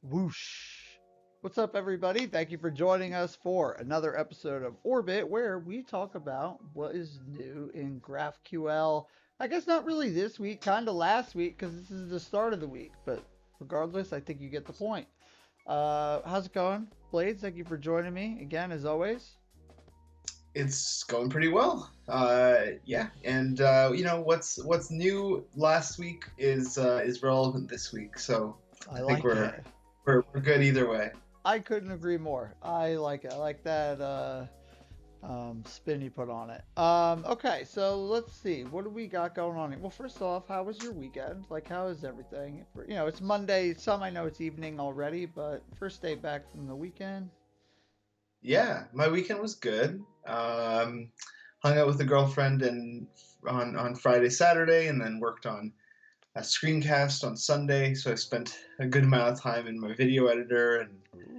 Whoosh. What's up, everybody? Thank you for joining us for another episode of Orbit, where we talk about what is new in GraphQL. I guess not really this week, kind of last week, because this is the start of the week. But regardless, I think you get the point. How's it going, Blades? Thank you for joining me again, as always. It's going pretty well. Yeah, and what's new last week is relevant this week. So I I think like we're it. we're good either way. I couldn't agree more. I like it. I like that spin you put on it. Okay, so let's see. What do we got going on here? Well, first off, how was your weekend? Like, how is everything? It's Monday. Some I know it's evening already, but first day back from the weekend. Yeah, my weekend was good. Hung out with a girlfriend and on Friday, Saturday, and then worked on a screencast on Sunday. So I spent a good amount of time in my video editor and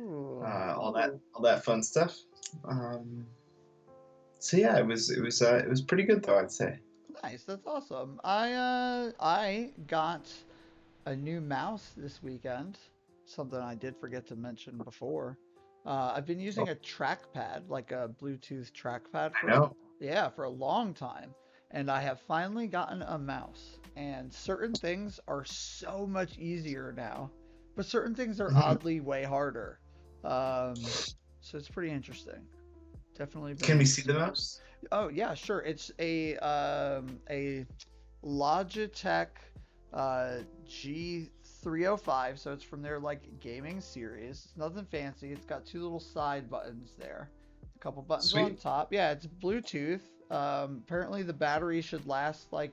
Ooh, all that fun stuff. Um, so yeah, it was pretty good though, I'd say. nice. That's awesome. I got a new mouse this weekend. Something I did forget to mention before. I've been Oh, using a trackpad, like a Bluetooth trackpad I know. for a long time, and I have finally gotten a mouse. And certain things are so much easier now, but certain things are Mhm. oddly way harder. Um, so it's pretty interesting. Definitely Can been. we see the mouse? Oh yeah, sure. It's a Logitech G305, so it's from their like gaming series. It's nothing fancy. It's got two little side buttons there, a couple buttons on Sweet. top. Yeah, it's Bluetooth. Apparently the battery should last like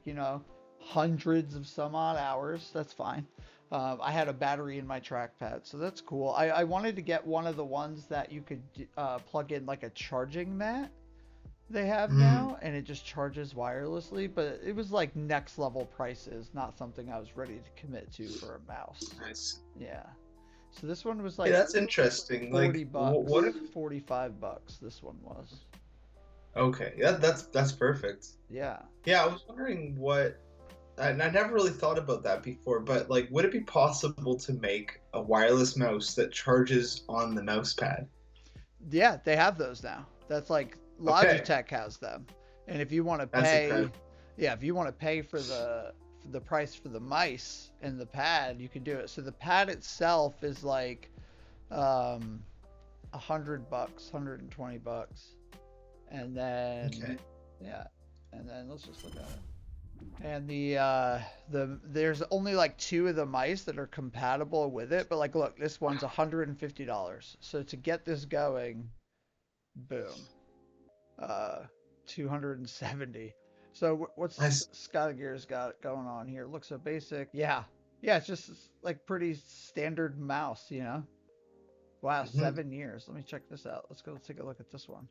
hundreds of some odd hours. That's fine. I had a battery in my trackpad, so that's cool. I wanted to get one of the ones that you could plug in like a charging mat they have Mm, now, and it just charges wirelessly, but it was like next level prices, not something I was ready to commit to for a mouse. nice. Yeah. So this one was Hey, like that's interesting. 40 Like, what bucks, if? 45 bucks this one was. Okay, yeah, that's perfect. Yeah. Yeah, I was wondering and I never really thought about that before, but like, would it be possible to make a wireless mouse that charges on the mouse pad? Yeah, they have those now. That's like Okay, Logitech has them. And if you want to that's pay, incredible. yeah, if you want to pay for the price for the mice and the pad, you can do it. So the pad itself is like um $100, $120, and then Okay, yeah, and then let's just look at it. And there's only like two of the mice that are compatible with it, but like look, this one's $150. So to get this going, boom, uh, 270. So I what's Scott Gear's got going on here? Looks so basic. Yeah, yeah, it's just like pretty standard mouse. Wow, mhm. 7 years. Let me check this out. Let's go take a look at this one.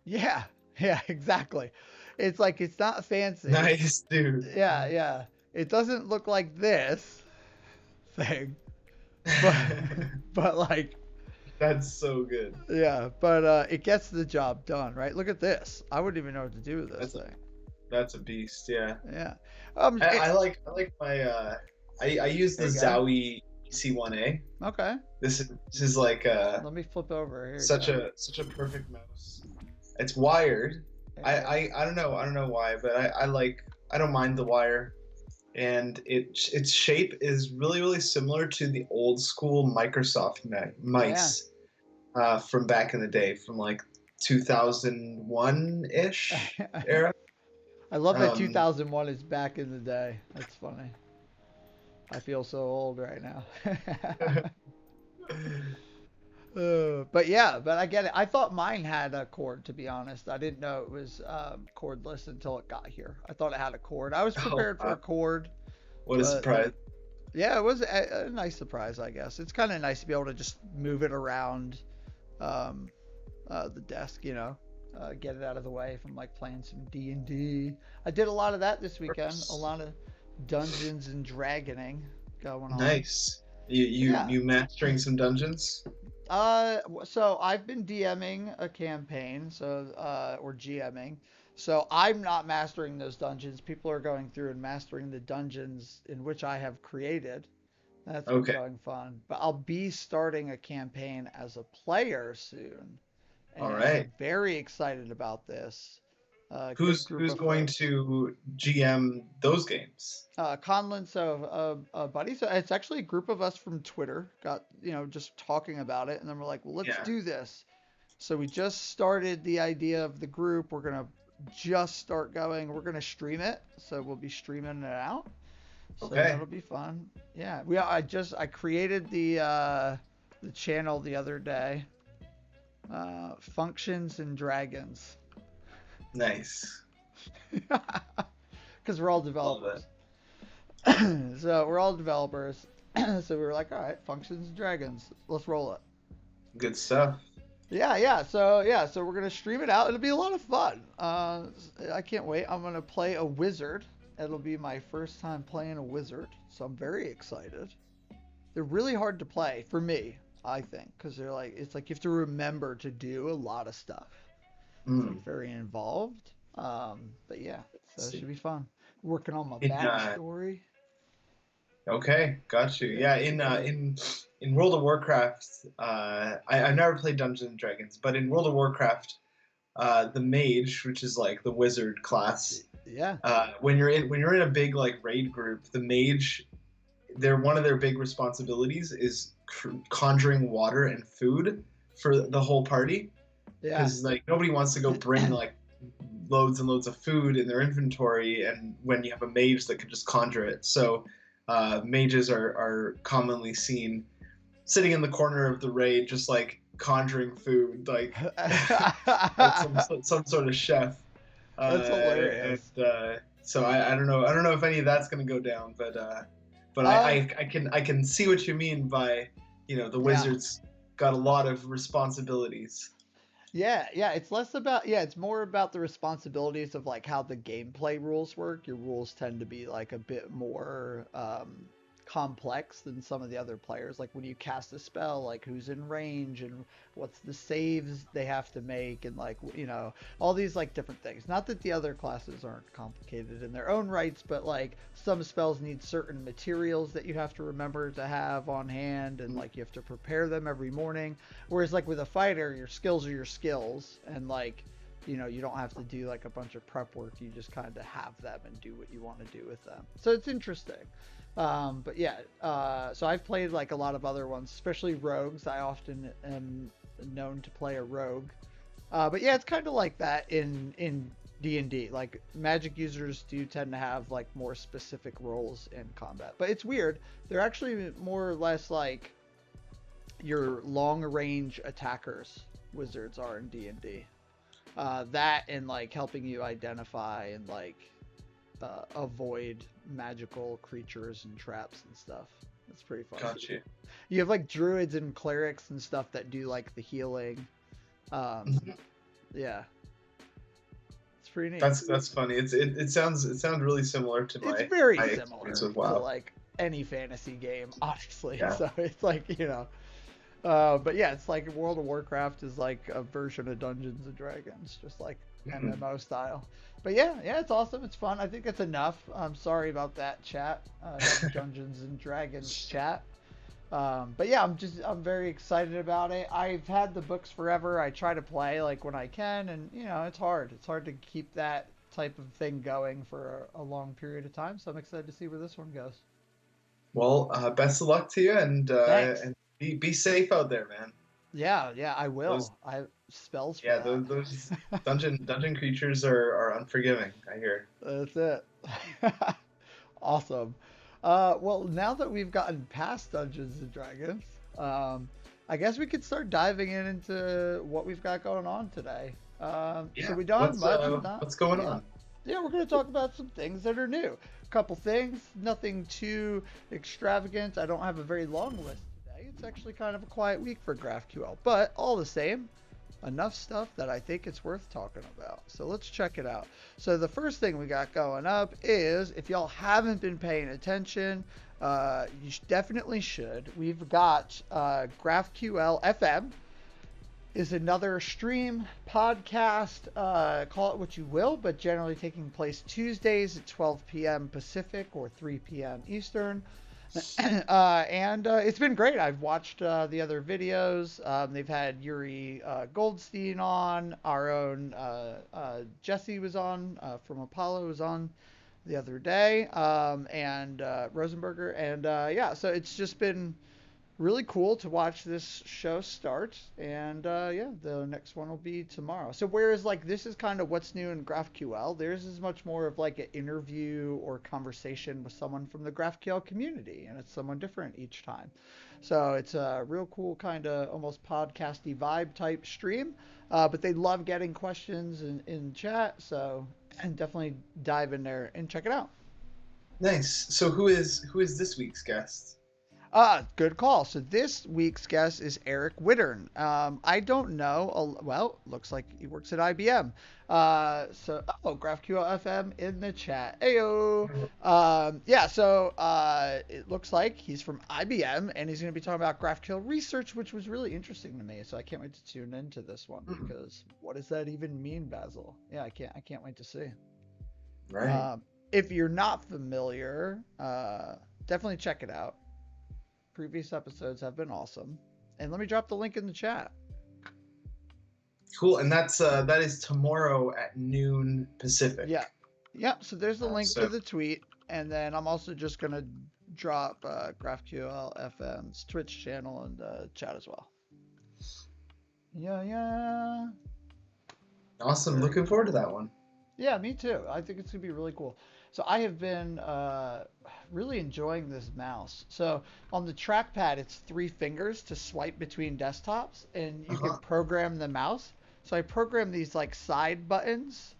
Yeah, yeah, exactly. It's like it's not fancy. Nice, dude. Yeah, yeah. It doesn't look like this thing, but but like That's so good. yeah, but it gets the job done, right? Look at this. I wouldn't even know what to do with this That's a thing. that's a beast. Yeah. Yeah. I, I like I like my I use the There you go. Zowie EC1A. Okay. This is like Let me flip over. Here you such go. a perfect mouse. It's wired. There you I, go. I don't know why, but I don't mind the wire. And its shape is really similar to the old school Microsoft Yeah. mice from back in the day, from like 2001 ish era. I love that Um, 2001 is back in the day. That's funny. I feel so old right now. But yeah, but I get it. I thought mine had a cord, to be honest. I didn't know it was cordless until it got here. I thought it had a cord. I was oh, prepared for a cord, what a but surprise! yeah, it was a nice surprise, I guess. It's kind of nice to be able to just move it around um, the desk, get it out of the way if I'm like playing some D&D. I did a lot of that this weekend. A lot of Dungeons and Dragoning going on. Nice. You Yeah. you mastering some dungeons? So I've been DMing a campaign, or GMing. So I'm not mastering those dungeons. People are going through and mastering the dungeons in which I have created. That's been Okay. going fun. But I'll be starting a campaign as a player soon, All and right. I'm very excited about this. Good group Who's of going folks. to GM those games? Conlon, so buddy, so it's actually a group of us from Twitter got just talking about it, and then we're like, well, let's Yeah. do this. So we just started the idea of the group. We're gonna just start going. We're gonna stream it, so we'll be streaming it out. So Okay. that'll be fun. Yeah, I created the channel the other day. Functions and Dragons, Nice. because we're all Love it. developers. So we're all developers. So we were like, all right, Functions and Dragons, let's roll it. Good stuff. So we're gonna stream it out. It'll be a lot of fun. I can't wait. I'm gonna play a wizard. It'll be my first time playing a wizard, so I'm very excited. They're really hard to play for me, I think, because it's like you have to remember to do a lot of stuff. It's Mm, like very involved. But yeah, so let's it see. should be fun. Working on my In backstory. Okay, got you. Yeah. Yeah, in World of Warcraft, I've never played Dungeons and Dragons, but in World of Warcraft, the mage, which is like the wizard class, Yeah. when you're in a big like raid group, the mage, one of their big responsibilities is conjuring water and food for the whole party, Yeah. because like nobody wants to go bring like loads and loads of food in their inventory, and when you have a mage that can just conjure it. So mages are commonly seen sitting in the corner of the raid, just like conjuring food, like some sort of chef. That's And hilarious. so I don't know if any of that's gonna go down, but Um, I can see what you mean by the yeah. wizards got a lot of responsibilities. Yeah, it's more about the responsibilities of like how the gameplay rules work. Your rules tend to be like a bit more complex than some of the other players. Like when you cast a spell, like who's in range and what's the saves they have to make, and like all these like different things. Not that the other classes aren't complicated in their own rights, but like some spells need certain materials that you have to remember to have on hand, and like you have to prepare them every morning. Whereas like with a fighter, your skills are your skills, and like you don't have to do like a bunch of prep work. You just kind of have them and do what you want to do with them. So it's interesting. But yeah, so I've played like a lot of other ones, especially rogues. I often am known to play a rogue. But yeah, it's kind of like that in D&D. Like magic users do tend to have like more specific roles in combat. But it's weird. They're actually more or less like your long range attackers. Wizards are in D&D. That and like helping you identify and like avoid magical creatures and traps and stuff. That's pretty fun. Gotcha. You have like druids and clerics and stuff that do like the healing. Um, Mhm. yeah, it's pretty neat. That's funny. It sounds really similar to It's my very experience similar with to WoW. like any fantasy game, honestly. Yeah. So it's like but yeah, it's like World of Warcraft is like a version of Dungeons and Dragons, just like Mhm. MMO style. But yeah, it's awesome. It's fun. I think it's enough. I'm sorry about that chat. That's Dungeons and Dragons chat. But yeah, I'm very excited about it. I've had the books forever. I try to play like when I can, and it's hard. It's hard to keep that type of thing going for a long period of time. So I'm excited to see where this one goes. Well, best of luck to you, Thanks. and be safe out there, man. Yeah, I Those will. I have spells for yeah, that. those dungeon creatures are unforgiving, I hear. That's it. Awesome. Well, now that we've gotten past Dungeons and Dragons, I guess we could start diving into what we've got going on today. So Yeah. we don't have much. Not, What's going yeah, on? yeah, we're going to talk about some things that are new. A couple things, nothing too extravagant. I don't have a very long list today. It's actually kind of a quiet week for GraphQL, but all the same, enough stuff that I think it's worth talking about. So let's check it out. So the first thing we got going up is, if y'all haven't been paying attention, you definitely should. We've got GraphQL FM is another stream podcast, call it what you will, but generally taking place Tuesdays at 12 p.m. Pacific or 3 p.m. Eastern. And it's been great. I've watched the other videos. They've had Yuri Goldstein on. Our own Jesse was on from Apollo was on the other day, and Rosenberger. And yeah, so it's just been really cool to watch this show start. And yeah, the next one will be tomorrow. So whereas like this is kind of what's new in GraphQL, theirs is much more of like an interview or conversation with someone from the GraphQL community, and it's someone different each time. So it's a real cool kind of almost podcasty vibe type stream. But they love getting questions in chat, so and definitely dive in there and check it out. Nice. So who is this week's guest? Good call. So this week's guest is Eric Wittern. I don't know. Well, looks like he works at IBM. GraphQL FM in the chat. Ayo. Yeah. So it looks like he's from IBM, and he's going to be talking about GraphQL research, which was really interesting to me. So I can't wait to tune into this one Hmm. because what does that even mean, Basil? Yeah, I can't wait to see. Right. Um, if you're not familiar, definitely check it out. Previous episodes have been awesome. And let me drop the link in the chat. Cool. And that is tomorrow at noon Yeah. Pacific. Yeah. So there's the link to So the tweet. And then I'm also just going to drop GraphQL FM's Twitch channel in the chat as well. Yeah. Yeah. awesome. Very Looking forward to that cool. one. Yeah, me too. I think it's gonna be really cool. So I have been really enjoying this mouse. So on the trackpad, it's three fingers to swipe between desktops, and you can Uh-huh. program the mouse. So I programmed these like side buttons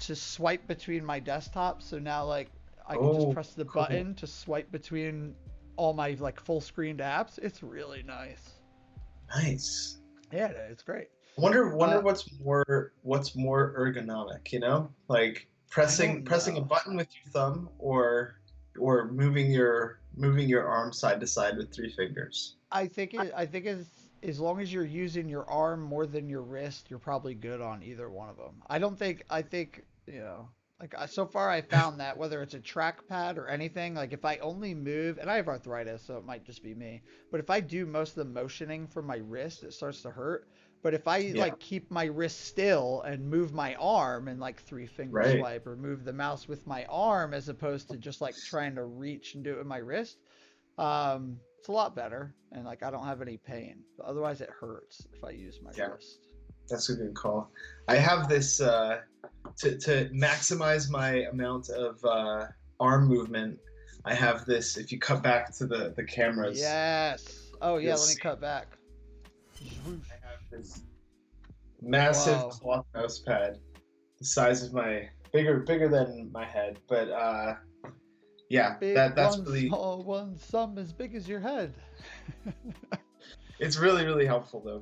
to swipe between my desktops. So now like I can just Oh, press the cool. button to swipe between all my like full screened apps. It's really nice. Nice. Yeah, it's great. Wonder Uh, what's more ergonomic, Like I pressing a don't button with your thumb or moving your arm side to side with three fingers. I think as long as you're using your arm more than your wrist, you're probably good on either one of them. I think, like so far I found that whether it's a trackpad or anything, like if I only move, and I have arthritis, so it might just be me, but if I do most of the motioning from my wrist, it starts to hurt. But if I Yeah, like keep my wrist still and move my arm and like three finger right. swipe or move the mouse with my arm as opposed to just like trying to reach and do it with my wrist, it's a lot better, and like I don't have any pain. But otherwise, it hurts if I use my Yeah, wrist. that's a good call. I have this to maximize my amount of arm movement. I have this. If you cut back to the cameras, Yes. Oh you'll yeah. Let me see. cut back. I have this massive Whoa. cloth mouse pad, the size of my bigger than my head. But yeah, Big that's one, really small one, some as big as your head. it's really helpful though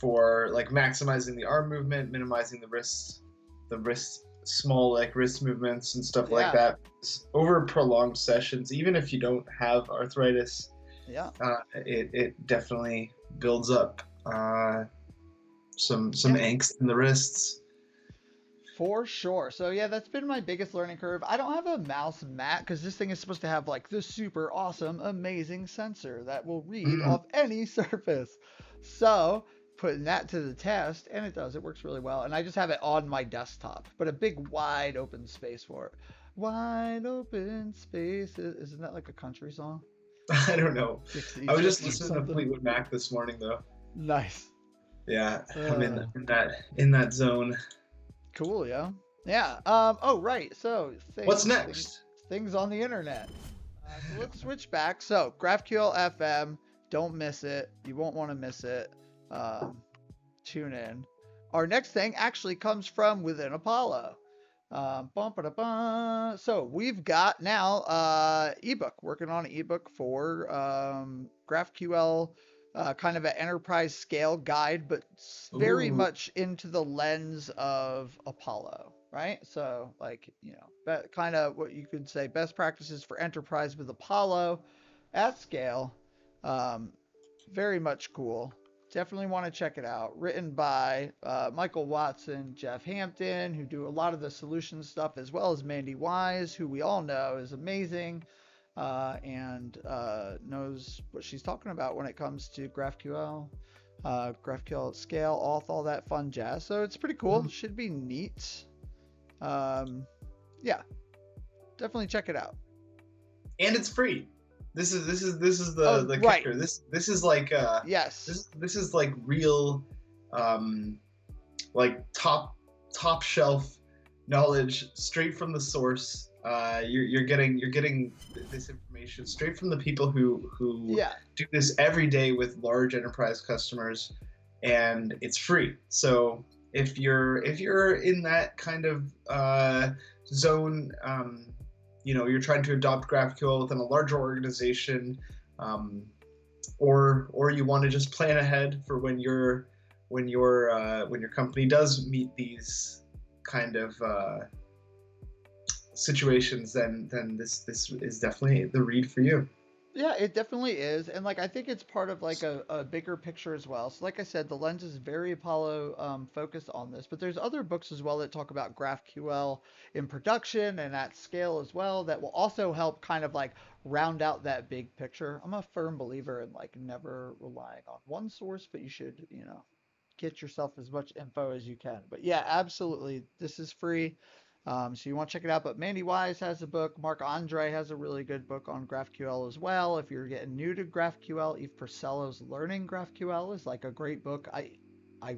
for like maximizing the arm movement, minimizing the wrist small like wrist movements and stuff like Yeah. that. Over prolonged sessions, even if you don't have arthritis, Yeah. it definitely builds up some Yeah. angst in the wrists. For sure. So yeah, that's been my biggest learning curve. I don't have a mouse mat because this thing is supposed to have like this super awesome, amazing sensor that will read Mm, off any surface. So putting that to the test, and it does. It works really well. And I just have it on my desktop, but a big wide open space for it. Wide open space. Isn't that like a country song? I don't know. I was just Dixie listening to something. Fleetwood Mac this morning though. Nice. Yeah, I'm in, Uh, in that in that zone. cool, yeah. Yeah. Oh, right. So What's things, next? things on the internet. So let's switch back. So GraphQL FM, don't miss it. You won't want to miss it. Um, tune in. Our next thing actually comes from within Apollo. Bum, ba, da, bum. So we've got now ebook, working on an ebook for GraphQL, kind of an enterprise scale guide, but very Ooh. much into the lens of Apollo, right? So like, kind of what you could say best practices for enterprise with Apollo at scale. Um, very much cool. Definitely want to check it out. Written by Michael Watson, Jeff Hampton, who do a lot of the solution stuff, as well as Mandy Wise, who we all know is amazing. and knows what she's talking about when it comes to GraphQL, GraphQL at scale, auth, all that fun jazz. So it's pretty cool. Should be neat. Yeah, definitely check it out. And it's free. This is the right. kicker. This is like yes. This is like real like top shelf knowledge straight from the source. You're getting this information straight from the people who do this every day with large enterprise customers, and it's free. So if you're in that kind of zone, you're trying to adopt GraphQL within a larger organization, or you want to just plan ahead for when your company does meet these kind of situations, then this is definitely the read for you. Yeah, it definitely is. And like I think it's part of like a bigger picture as well. So like I said, the lens is very Apollo focused on this, but there's other books as well that talk about GraphQL in production and at scale as well that will also help kind of like round out that big picture. I'm a firm believer in like never relying on one source, but you should, get yourself as much info as you can. But yeah, absolutely. This is free. So you want to check it out. But Mandy Wise has a book. Mark Andre has a really good book on GraphQL as well. If you're getting new to GraphQL, Eve Purcello's Learning GraphQL is like a great book. I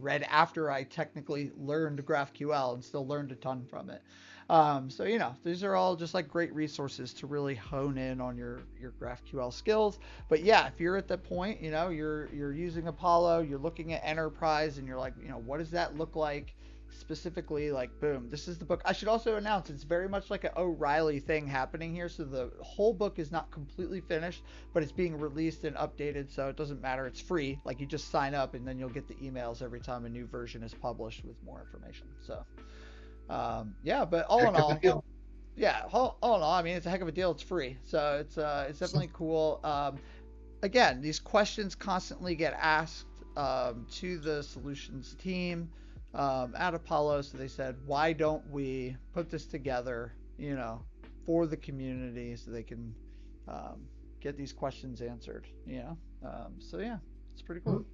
read after I technically learned GraphQL and still learned a ton from it. So these are all just like great resources to really hone in on your GraphQL skills. But yeah, if you're at the point, you're using Apollo, you're looking at enterprise, and you're like, what does that look like? Specifically, like, boom, this is the book. I should also announce it's very much like an O'Reilly thing happening here. So the whole book is not completely finished, but it's being released and updated, so it doesn't matter. It's free. Like, you just sign up and then you'll get the emails every time a new version is published with more information. So yeah, but all in all, yeah, all in all, I mean, it's a heck of a deal. It's free, so it's definitely cool. Again, these questions constantly get asked to the solutions team at Apollo. So they said, why don't we put this together, for the community so they can get these questions answered, so yeah, it's pretty cool.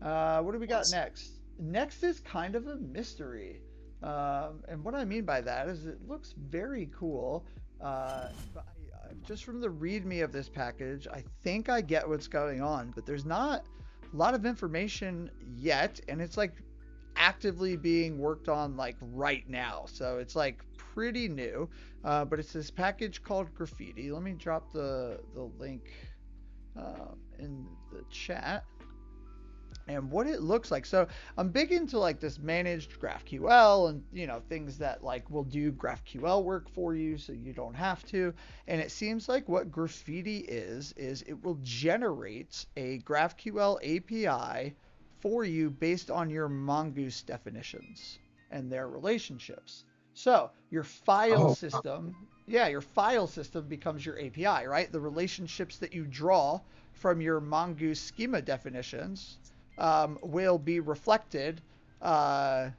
What do we got next? Next is kind of a mystery. And what I mean by that is it looks very cool. But just from the README of this package, I think I get what's going on, but there's not a lot of information yet, and it's like actively being worked on like right now. So it's like pretty new, but it's this package called Graffiti. Let me drop the link in the chat. And what it looks like. So I'm big into like this managed GraphQL and things that like will do GraphQL work for you so you don't have to. And it seems like what Graffiti is it will generate a GraphQL API for you based on your Mongoose definitions and their relationships. So your file system, your file system becomes your API, right? The relationships that you draw from your Mongoose schema definitions will be reflected like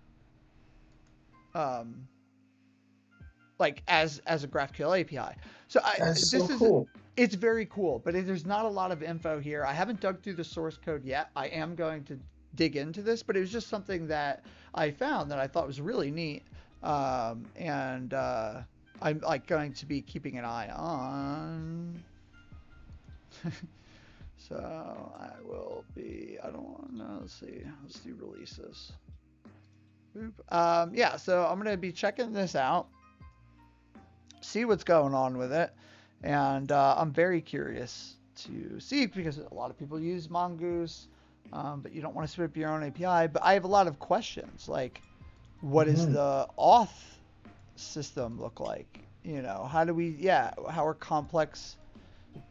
as a GraphQL API. So cool. It's very cool, but there's not a lot of info here. I haven't dug through the source code yet. I am going to dig into this, but it was just something that I found that I thought was really neat, and I'm like going to be keeping an eye on. So I will be, I don't want to, let's do releases. Boop. Yeah, so I'm going to be checking this out, see what's going on with it. And I'm very curious to see, because a lot of people use Mongoose, but you don't want to spin up your own API. But I have a lot of questions, like, what does the auth system look like? How do we, how are complex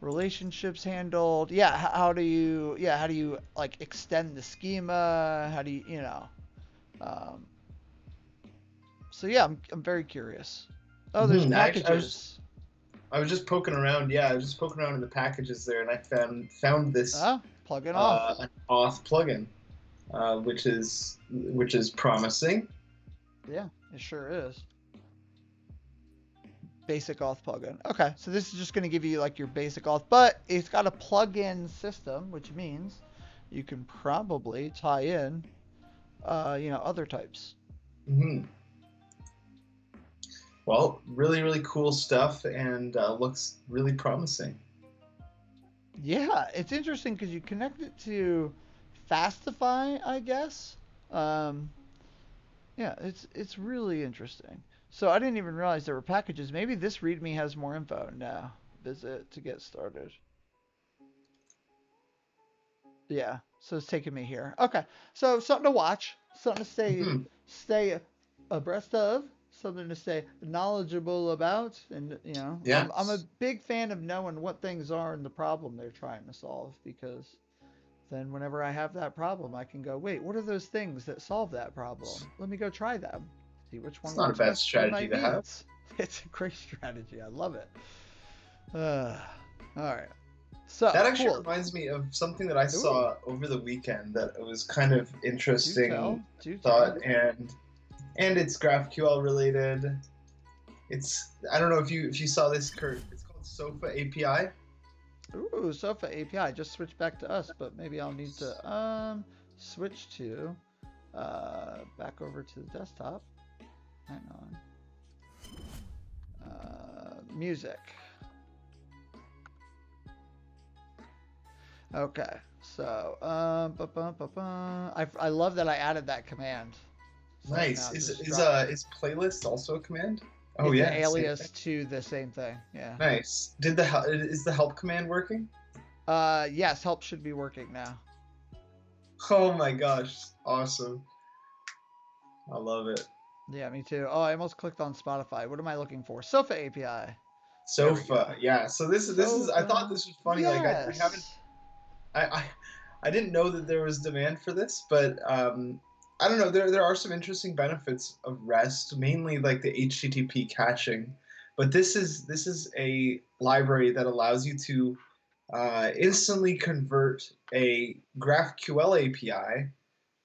relationships handled? How do you like extend the schema? How do you, so yeah, I'm very curious. Oh, there's packages. I was just poking around. Yeah, I was just poking around in the packages there, and I found this plugin Auth. An Auth plugin, which is promising. Yeah, it sure is. Basic auth plugin. Okay, so this is just going to give you like your basic auth, but it's got a plug-in system, which means you can probably tie in, other types. Hmm. Well, really, really cool stuff, and looks really promising. Yeah, it's interesting because you connect it to Fastify, I guess. Um, yeah, it's really interesting. So I didn't even realize there were packages. Maybe this README has more info now. Visit to get started. Yeah, so it's taking me here. Okay, so something to watch, something to Hmm. stay abreast of, something to stay knowledgeable about, and I'm a Yes. big fan of knowing what things are and the problem they're trying to solve because then whenever I have that problem, I can go, wait, what are those things that solve that problem? Let me go try them, see which It's one not a works bad best for my strategy to have. needs. It's a great strategy. I love it. Uh, all right. So That actually cool. reminds me of something that I Ooh, saw over the weekend that it was kind of do interesting tell, do thought, tell. and it's GraphQL related. It's I don't know if you saw this, Kurt. It's called Sofa API. Ooh, Sofa API just switched back to us, but maybe I'll need to switch to back over to the desktop. Hang on. Music. Okay. So I love that I added that command. So it's Nice. now Is just is drop. uh is playlist also a command? Oh It's an yeah, same thing. alias to the same thing. Yeah. Nice. Is the help command working? Yes, help should be working now. Oh my gosh, awesome. I love it. Yeah, me too. Oh, I almost clicked on Spotify. What am I looking for? Sofa API. There we go. Sofa. Yeah. So this is I thought Sofa. this was funny. Like I haven't Yes. I, I I didn't know that there was demand for this, but I don't know. There are some interesting benefits of REST, mainly like the HTTP caching. But this is a library that allows you to instantly convert a GraphQL API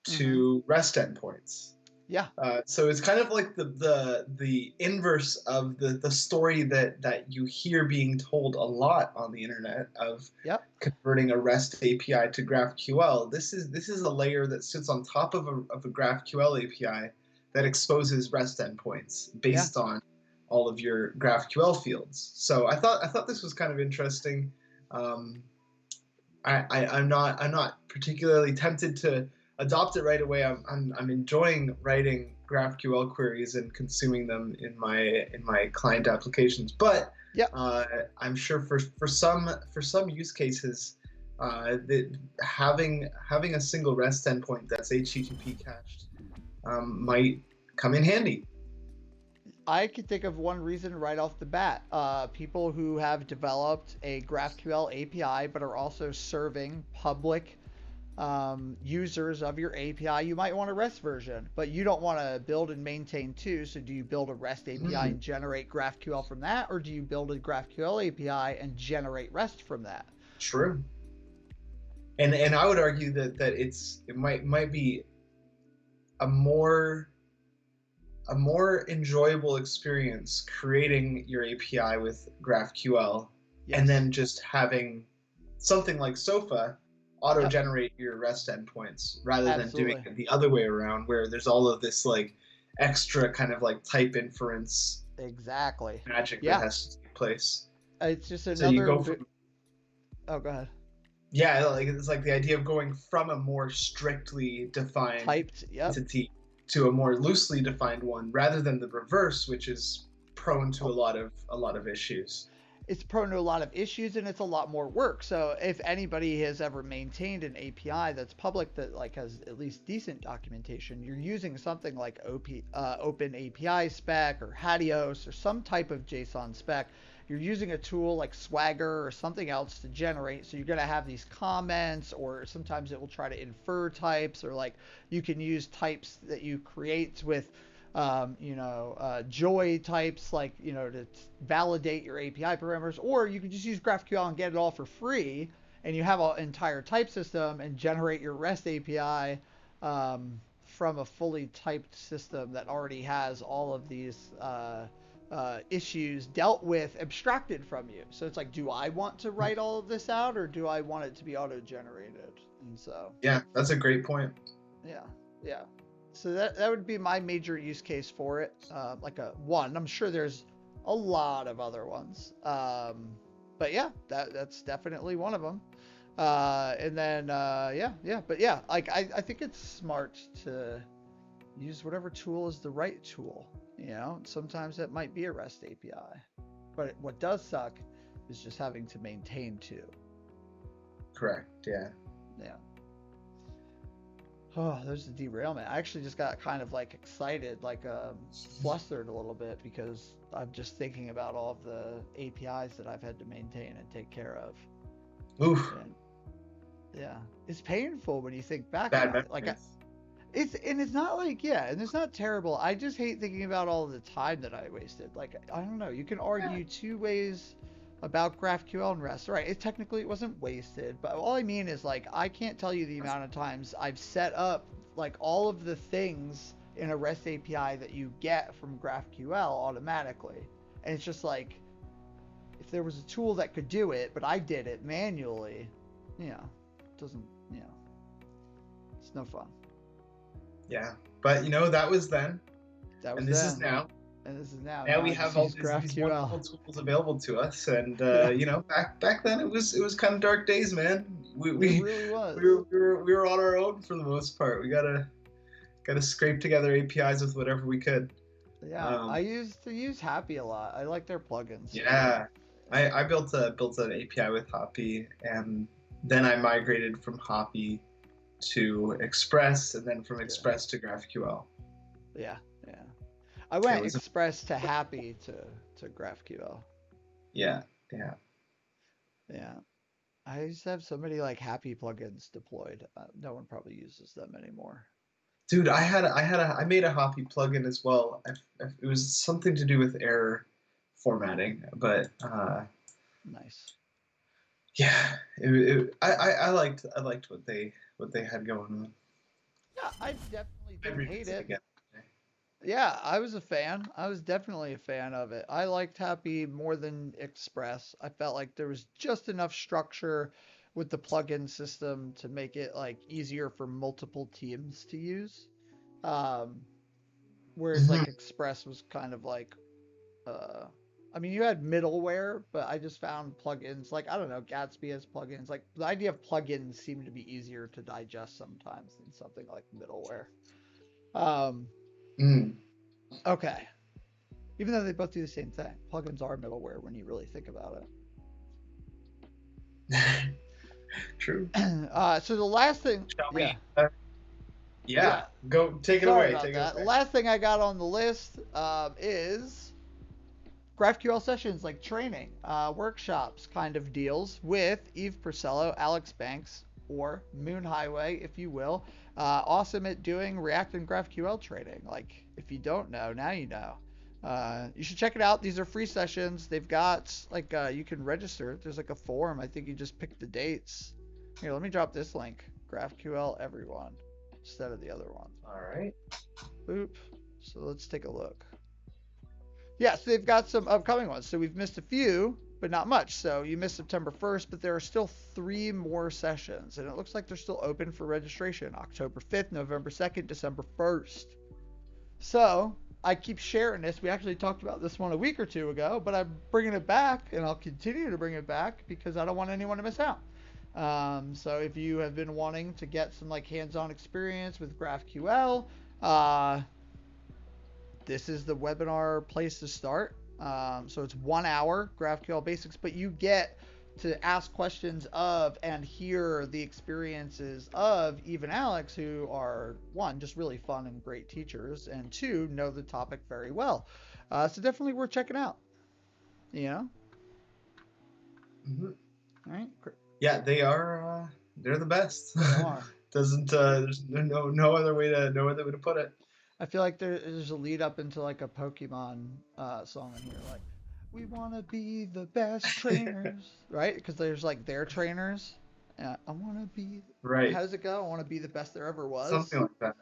Mm-hmm. to REST endpoints. Yeah. So it's kind of like the inverse of the story that you hear being told a lot on the internet of Yep. converting a REST API to GraphQL. This is a layer that sits on top of a GraphQL API that exposes REST endpoints Yeah. based on all of your GraphQL fields. So I thought this was kind of interesting. Um, I'm not particularly tempted to adopt it right away. I'm enjoying writing GraphQL queries and consuming them in my client applications. But Yep. uh, I'm sure for some use cases, that having a single REST endpoint that's HTTP cached might come in handy. I could think of one reason right off the bat. People who have developed a GraphQL API but are also serving public users of your API, you might want a REST version, but you don't want to build and maintain two. So do you build a REST API Mm, and generate GraphQL from that, or do you build a GraphQL API and generate REST from that? true. And I would argue that it might be a more a more enjoyable experience creating your API with GraphQL and Yes. then just having something like Sofa auto Yep. generate your REST endpoints rather than doing Absolutely. it the other way around where there's all of this like extra kind of like type inference Exactly. magic that Yeah. has to take place. It's just So you another. go from Oh, go ahead. yeah, like it's like the idea of going from a more strictly defined Typed. Yep. entity to a more loosely defined one, rather than the reverse, which is prone to Oh, a lot of issues. it's prone to a lot of issues and it's a lot more work. So if anybody has ever maintained an API that's public that like has at least decent documentation, you're using something like Open API spec or Hadios or some type of JSON spec. You're using a tool like Swagger or something else to generate. So you're going to have these comments, or sometimes it will try to infer types, or like you can use types that you create with joy types, like, to validate your API parameters, or you can just use GraphQL and get it all for free, and you have an entire type system and generate your REST API from a fully typed system that already has all of these issues dealt with abstracted from you. So it's like, do I want to write all of this out, or do I want it to be auto-generated? And so, Yeah, that's a great point. yeah, yeah. So that would be my major use case for it. Like a one. I'm sure there's a lot of other ones. But yeah, that's definitely one of them. And then but yeah, like I think it's smart to use whatever tool is the right tool. Sometimes it might be a REST API, but what does suck is just having to maintain two. Correct. Yeah. Yeah. Oh, there's the derailment. I actually just got kind of like excited, like flustered a little bit because I'm just thinking about all of the APIs that I've had to maintain and take care of. Oof. And, yeah, it's painful when you think back Bad about it. Like, it's not like, yeah, and it's not terrible. I just hate thinking about all the time that I wasted. Like, I don't know. You can argue two ways about GraphQL and REST. Right, it wasn't wasted, but all I mean is, like, I can't tell you the amount of times I've set up like all of the things in a REST API that you get from GraphQL automatically, and it's just like, if there was a tool that could do it, but I did it manually, it doesn't, it's no fun. Yeah, but that was then. That was and this then. is now. And this is now. Now we have all these wonderful tools available to us, and back then it was kind of dark days, man. It really was. We were on our own for the most part. We gotta scrape together APIs with whatever we could. Yeah, I used to use Happy a lot. I like their plugins. Yeah, I built an API with Hoppy, and then I migrated from Hoppy to Express, and then from Express to GraphQL. Yeah. I went Express to Happy to GraphQL. Yeah. I used to have so many like Happy plugins deployed. No one probably uses them anymore. Dude, I made a Hoppy plugin as well. It was something to do with error formatting, but nice. Yeah, I liked what they had going on. Yeah, I definitely didn't hate it. Again. Yeah, I was a fan. I was definitely a fan of it. I liked Happy more than Express. I felt like there was just enough structure with the plugin system to make it like easier for multiple teams to use. Whereas like Express was kind of like, I mean, you had middleware, but I just found plugins like, I don't know, Gatsby has plugins. Like the idea of plugins seemed to be easier to digest sometimes than something like middleware. Okay. Even though they both do the same thing, plugins are middleware when you really think about it. True. So the last thing. Yeah. Go take it away. Take it away. The last thing I got on the list is GraphQL Sessions, like training, workshops kind of deals with Eve Porcello, Alex Banks, or Moon Highway, if you will. Awesome at doing React and GraphQL training. Like, if you don't know, now you know. You should check it out. These are free sessions. They've got, like, you can register. There's, like, a form. I think you just pick the dates. Here, let me drop this link. GraphQL Everyone instead of the other one. All right. Boop. So let's take a look. Yeah, so they've got some upcoming ones. So we've missed a few, but not much. So you missed September 1st, but there are still 3 more sessions. And it looks like they're still open for registration. October 5th, November 2nd, December 1st. So I keep sharing this. We actually talked about this one a week or two ago, but I'm bringing it back, and I'll continue to bring it back because I don't want anyone to miss out. So if you have been wanting to get some like hands-on experience with GraphQL, this is the webinar place to start. So it's 1 hour GraphQL Basics, but you get to ask questions of and hear the experiences of Eve and Alex, who are, 1, just really fun and great teachers, and 2, know the topic very well. So definitely worth checking out. Mm-hmm. All right. Yeah, they are. They're the best. They are. There's no other way to put it. I feel like there's a lead up into like a Pokemon song in here, like, we want to be the best trainers, right? Because there's like their trainers. I want to be. Right. How does it go? I want to be the best there ever was. Something like that.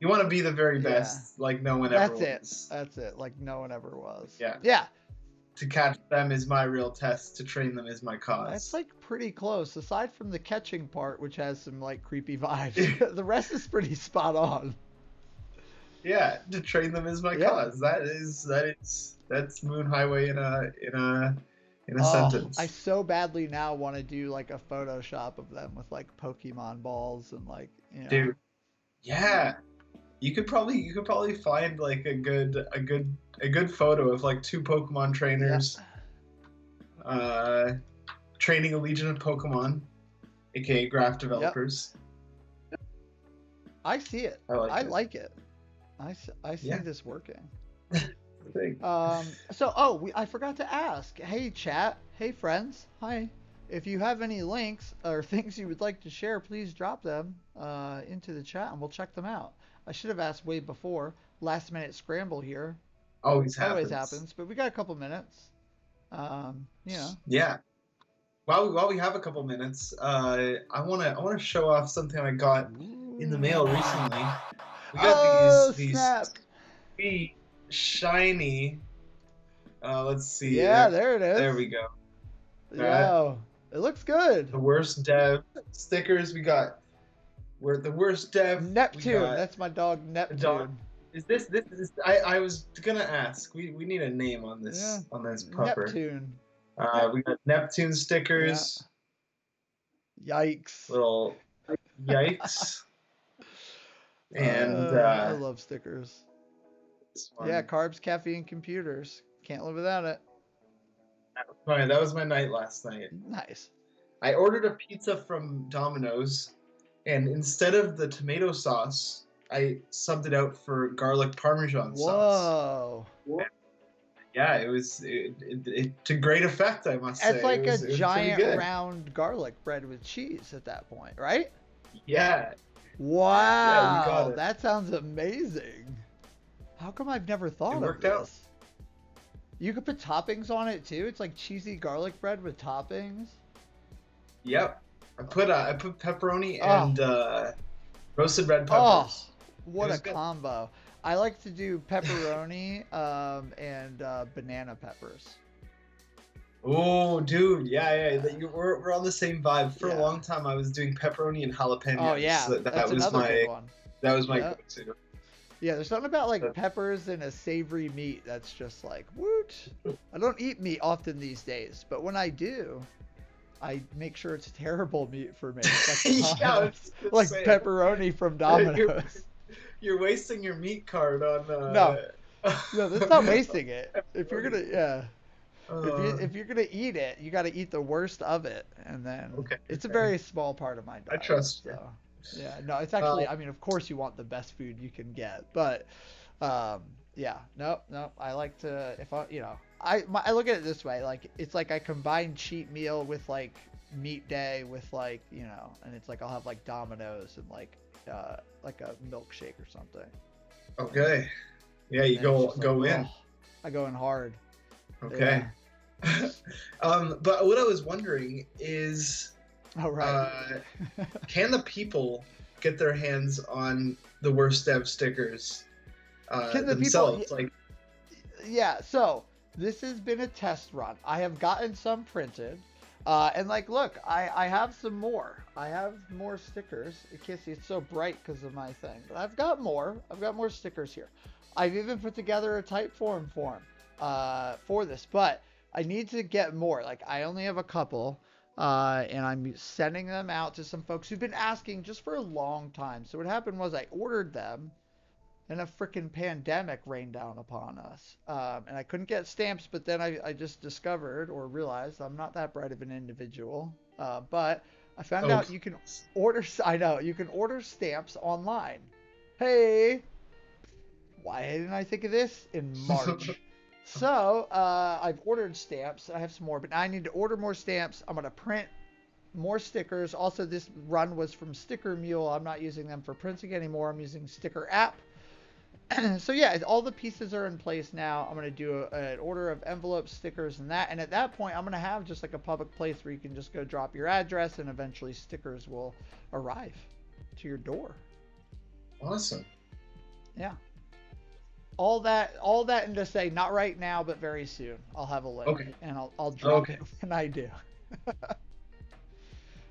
You want to be the very Yeah. best, like no one ever That's it. was. That's it. Like no one ever was. Yeah. Yeah. To catch them is my real test. To train them is my cause. That's like pretty close. Aside from the catching part, which has some like creepy vibes, the rest is pretty spot on. Yeah, to train them is my cause. That's Moon Highway in a Oh, sentence. I so badly now want to do like a Photoshop of them with like Pokemon balls and like, you know. Dude, yeah. You could probably find like a good photo of like two Pokemon trainers training a legion of Pokemon, aka graph developers. Yep. I see it. I like it. I see this working. I forgot to ask. Hey chat. Hey friends. Hi. If you have any links or things you would like to share, please drop them into the chat and we'll check them out. I should have asked way before. Last minute scramble here. Always happens. But we got a couple minutes. You know. Yeah. While we have a couple minutes, I wanna show off something I got in the mail recently. We got these sweet, shiny. Let's see. Yeah, there it is. There we go. Yo, it looks good. The worst dev stickers we got. We're the worst dev. Neptune. That's my dog Neptune. Is this? I was gonna ask. We need a name on this pupper. Neptune. We got Neptune stickers. Yeah. Yikes. Little yikes. And I love stickers. Yeah, carbs, caffeine, computers. Can't live without it. That was my night last night. Nice. I ordered a pizza from Domino's, and instead of the tomato sauce, I subbed it out for garlic parmesan sauce. Whoa. Yeah, it was to great effect, I must say. It's like a giant round garlic bread with cheese at that point, right? Yeah. Wow. Yeah, we got it. That sounds amazing. How come I've never thought of this? Out. You could put toppings on it too. It's like cheesy garlic bread with toppings. Yep. I put pepperoni and roasted red peppers. Oh, what a combo. I like to do pepperoni and banana peppers. Oh, dude, yeah. We're on the same vibe. For a long time, I was doing pepperoni and jalapenos. Oh yeah, that was my good one. That was my go-to. Yeah, there's something about like peppers and a savory meat that's just like woot. I don't eat meat often these days, but when I do, I make sure it's terrible meat for me. Like pepperoni from Domino's. You're wasting your meat card on. No, that's not wasting it. If you're gonna, if you're gonna eat it, you got to eat the worst of it, and then it's a very small part of my diet. I trust you. So. Yeah, no, it's actually. I mean, of course, you want the best food you can get, but no. I like to I look at it this way, like it's like I combine cheat meal with like meat day with like and it's like I'll have like Domino's and like a milkshake or something. Okay. Yeah, you go in. I go in hard. Okay. Yeah. But what I was wondering is. Oh, right. Can the people get their hands on the worst dev stickers themselves? Yeah, so this has been a test run. I have gotten some printed. And like, look, I have some more. I have more stickers. You can't see it's so bright because of my thing. But I've got more. I've got more stickers here. I've even put together a Typeform form for this. But I need to get more. Like, I only have a couple. And I'm sending them out to some folks who've been asking just for a long time. So what happened was I ordered them and a freaking pandemic rained down upon us. And I couldn't get stamps, but then I just discovered or realized I'm not that bright of an individual. But I found out you can order stamps online. Hey, why didn't I think of this in March? So, I've ordered stamps. I have some more, but now I need to order more stamps. I'm going to print more stickers. Also, this run was from Sticker Mule. I'm not using them for printing anymore. I'm using Sticker App. So, yeah, all the pieces are in place now. I'm going to do an order of envelopes, stickers, and that. And at that point, I'm going to have just like a public place where you can just go drop your address, and eventually stickers will arrive to your door. Awesome. Yeah. All that and to say not right now, but very soon. I'll have a link Okay. and I'll drop Okay. it when I do.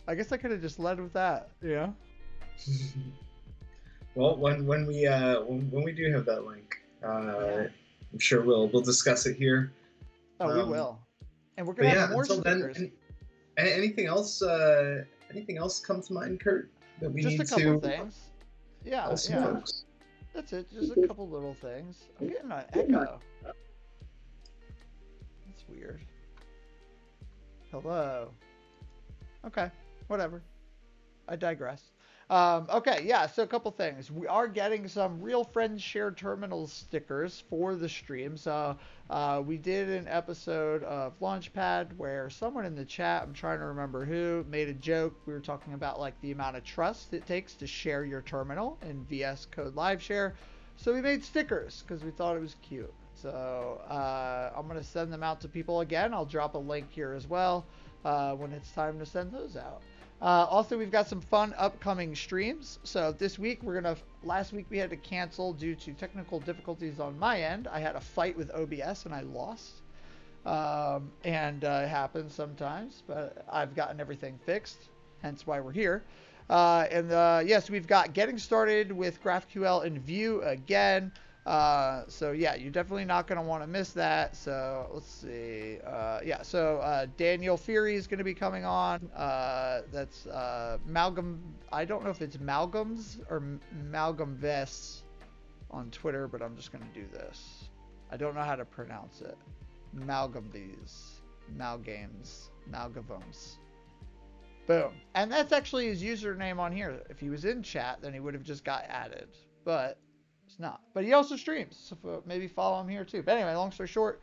I guess I could have just led with that. Yeah. Well, when we do have that link, Yeah. I'm sure we'll discuss it here. Oh, we Um, will. And we're but gonna have yeah, more until then, stickers. anything else? Anything else come to mind, Kurt, that we Just a need couple to things. tell Yeah, some yeah. folks? That's it. Just a couple little things. I'm getting an echo. That's weird. Hello. Okay. Whatever. I digress. Okay, yeah, so a couple things. We are getting some Real Friends Shared Terminals stickers for the stream. So we did an episode of Launchpad where someone in the chat, I'm trying to remember who, made a joke. We were talking about like the amount of trust it takes to share your terminal in VS Code Live Share. So we made stickers because we thought it was cute. So I'm going to send them out to people again. I'll drop a link here as well when it's time to send those out. Also, we've got some fun upcoming streams. So this week last week we had to cancel due to technical difficulties on my end. I had a fight with OBS and I lost. And it happens sometimes, but I've gotten everything fixed, hence why we're here. Yes, we've got getting started with GraphQL in Vue again. So yeah, you're definitely not going to want to miss that. So let's see. Daniel Fury is going to be coming on. That's Malcolm. I don't know if it's Malcolm's or Malcolm Vests on Twitter, but I'm just going to do this. I don't know how to pronounce it. Malgambes. Boom. And that's actually his username on here. If he was in chat, then he would have just got added. But it's not. But he also streams, so maybe follow him here too. But anyway, long story short,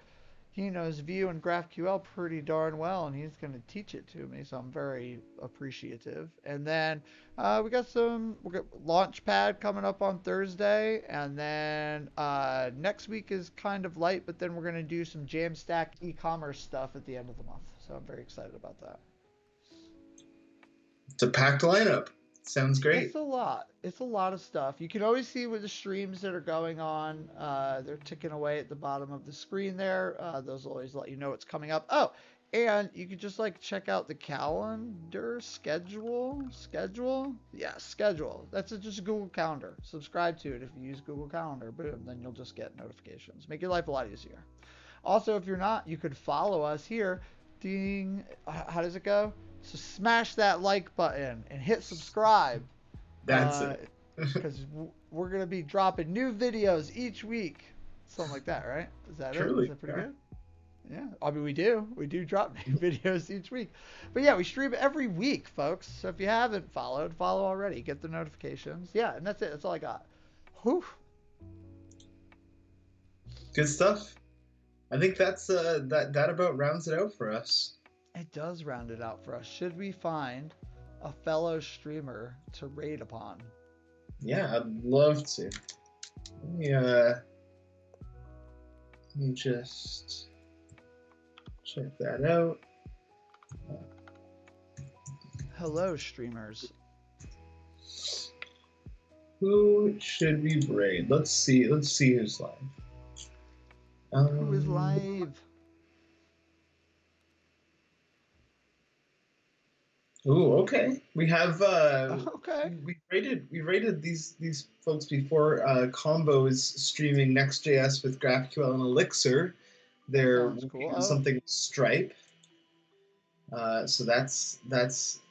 he knows Vue and GraphQL pretty darn well, and he's going to teach it to me, so I'm very appreciative. And then we got Launchpad coming up on Thursday, and then next week is kind of light, but then we're going to do some Jamstack e-commerce stuff at the end of the month. So I'm very excited about that. It's a packed lineup. Sounds great. It's a lot. It's a lot of stuff. You can always see with the streams that are going on. They're ticking away at the bottom of the screen there. Those will always let you know what's coming up. Oh, and you can just like check out the calendar schedule. Yeah, schedule. That's just a Google Calendar. Subscribe to it if you use Google Calendar. Boom, then you'll just get notifications. Make your life a lot easier. Also, if you're not, you could follow us here. Ding. How does it go? So smash that like button and hit subscribe. That's it. Because we're going to be dropping new videos each week. Something like that, right? Is that Truly, it? Is that pretty good? Yeah. I mean, we do. We do drop new videos each week. But yeah, we stream every week, folks. So if you haven't followed, follow already. Get the notifications. Yeah, and that's it. That's all I got. Whew. Good stuff. I think that's that about rounds it out for us. It does round it out for us. Should we find a fellow streamer to raid upon? Yeah, I'd love to. Let me just check that out. Hello, streamers. Who should we raid? Let's see who's live. Who is live? Ooh, okay. We have okay. We rated these folks before. Combo is streaming Next.js with GraphQL and Elixir. They're cool. something Stripe. So that's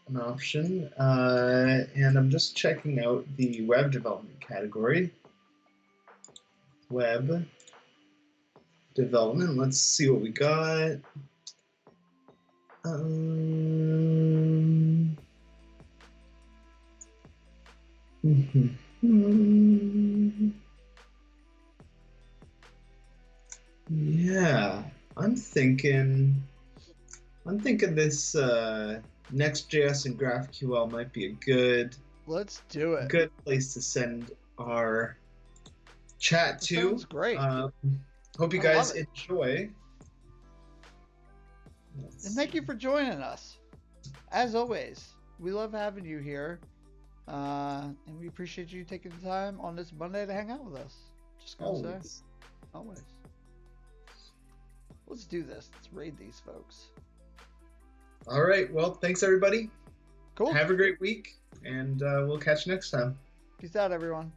an option. And I'm just checking out the web development category. Web development. Let's see what we got. Yeah, I'm thinking this Next.js and GraphQL might be a good. Let's do it. Good place to send our chat to. Sounds great. Hope you guys enjoy. And thank you for joining us. As always, we love having you here. And we appreciate you taking the time on this Monday to hang out with us. Just gonna say, always. Let's do this. Let's raid these folks. All right. Well, thanks everybody. Cool. Have a great week, and we'll catch you next time. Peace out, everyone.